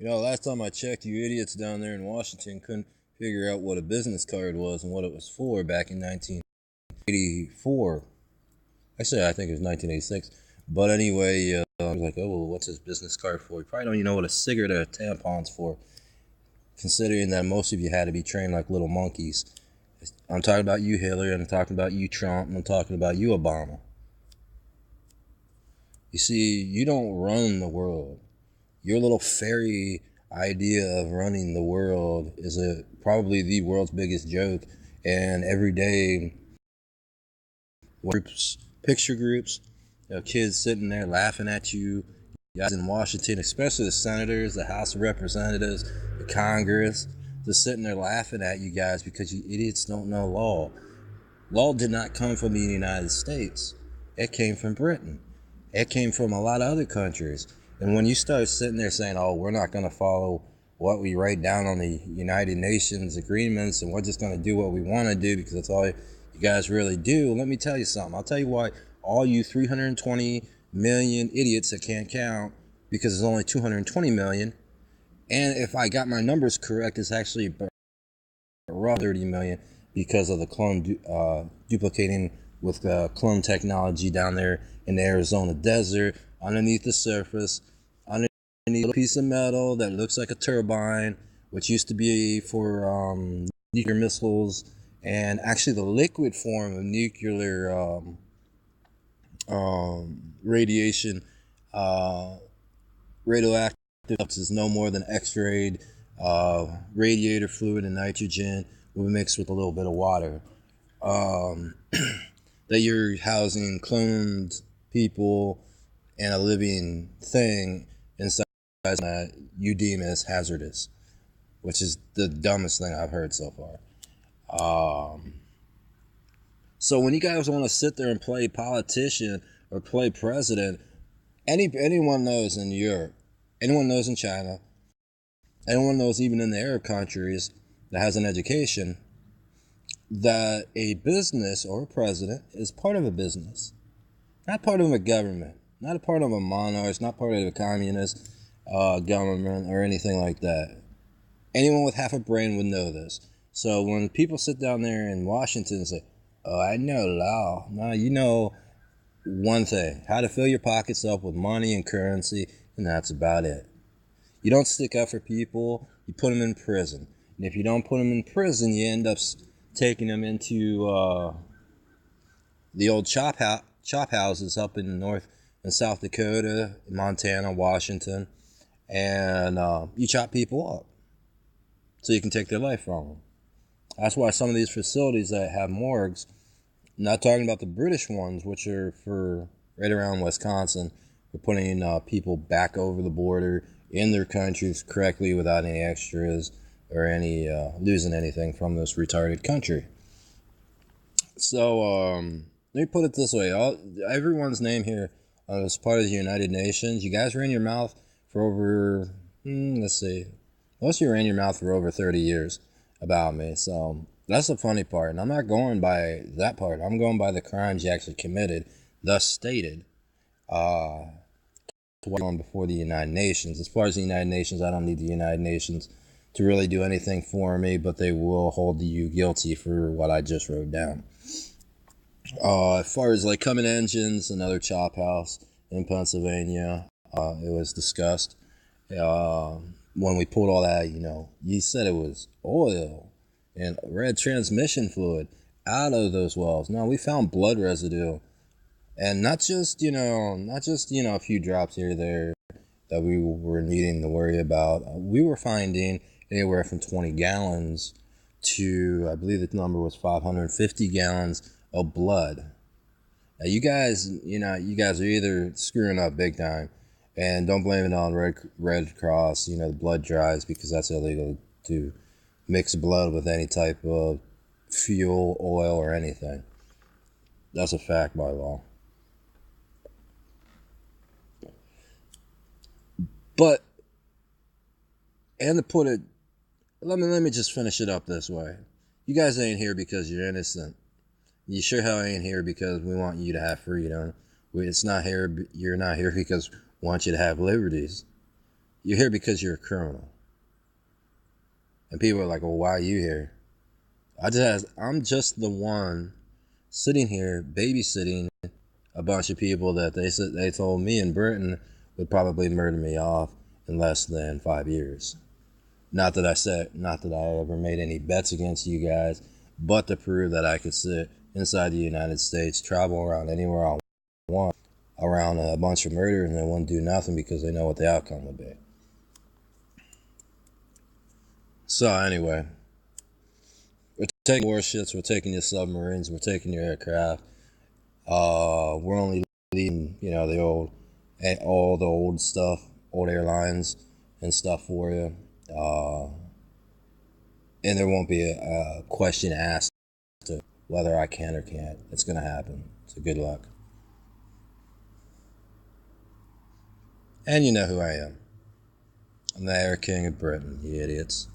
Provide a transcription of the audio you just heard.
Last time I checked, you idiots down there in Washington couldn't figure out what a business card was and what it was for back in 1984. Actually, I think it was 1986. But anyway, I was like, oh, well, what's his business card for? You probably don't even know what a cigarette or a tampon's for, considering that most of you had to be trained like little monkeys. I'm talking about you, Hillary, I'm talking about you, Trump, and I'm talking about you, Obama. You see, you don't run the world. Your little fairy idea of running the world is probably the world's biggest joke. And every day, picture groups, kids sitting there laughing at you, guys in Washington, especially the senators, the House of Representatives, the Congress, just sitting there laughing at you guys because you idiots don't know law. Law did not come from the United States. It came from Britain. It came from a lot of other countries. And when you start sitting there saying, oh, we're not going to follow what we write down on the United Nations agreements and we're just going to do what we want to do because that's all you guys really do, let me tell you something. I'll tell you why all you 320 million idiots that can't count, because there's only 220 million. And if I got my numbers correct, it's actually around 30 million because of the clone duplicating with clone technology down there in the Arizona desert, underneath the surface, underneath a little piece of metal that looks like a turbine, which used to be for nuclear missiles, and actually the liquid form of nuclear radiation, radioactive is no more than X-rayed radiator fluid and nitrogen mixed with a little bit of water. That you're housing cloned people and a living thing inside that you deem as hazardous, which is the dumbest thing I've heard so far. So when you guys want to sit there and play politician or play president, anyone knows in Europe, anyone knows in China, anyone knows even in the Arab countries that has an education, that a business or a president is part of a business, not part of a government, not a part of a monarch, not part of a communist government or anything like that. Anyone with half a brain would know this. So when people sit down there in Washington and say, oh, I know law. No, you know one thing, how to fill your pockets up with money and currency, and that's about it. You don't stick up for people, you put them in prison. And if you don't put them in prison, you end up taking them into the old chop houses up in North and South Dakota, Montana, Washington, and you chop people up so you can take their life from them. That's why some of these facilities that have morgues, not talking about the British ones, which are for right around Wisconsin, for putting people back over the border in their countries correctly without any extras or any losing anything from this retarded country. So let me put it this way: everyone's name here as part of the United Nations. You guys ran your mouth for over let's see, most of you ran your mouth for over 30 years about me. So that's the funny part, and I'm not going by that part. I'm going by the crimes you actually committed, thus stated. Before the United Nations. As far as the United Nations, I don't need the United Nations to really do anything for me, but they will hold you guilty for what I just wrote down. As far as like Cummins engines, another chop house in Pennsylvania, it was discussed. When we pulled all that, you said it was oil and red transmission fluid out of those wells. No, we found blood residue. And not just a few drops here or there that we were needing to worry about. We were finding anywhere from 20 gallons to, I believe the number was 550 gallons of blood. Now you guys are either screwing up big time, and don't blame it on Red Cross, the blood drives, because that's illegal to mix blood with any type of fuel, oil, or anything. That's a fact by law. But, and to put it, let me just finish it up this way. You guys ain't here because you're innocent. You sure hell ain't here because we want you to have freedom. You're not here because we want you to have liberties. You're here because you're a criminal. And people are like, well, why are you here? I'm just the one sitting here babysitting a bunch of people that they told me in Britain would probably murder me off in less than 5 years. Not that I ever made any bets against you guys, but to prove that I could sit inside the United States, travel around anywhere I want, around a bunch of murders, and they wouldn't do nothing because they know what the outcome would be. So anyway, we're taking warships, we're taking your submarines, we're taking your aircraft. We're only leaving, all the old stuff, old airlines and stuff for you. And there won't be a question asked to whether I can or can't. It's going to happen. So good luck. And you know who I am. I'm the Air King of Britain, you idiots.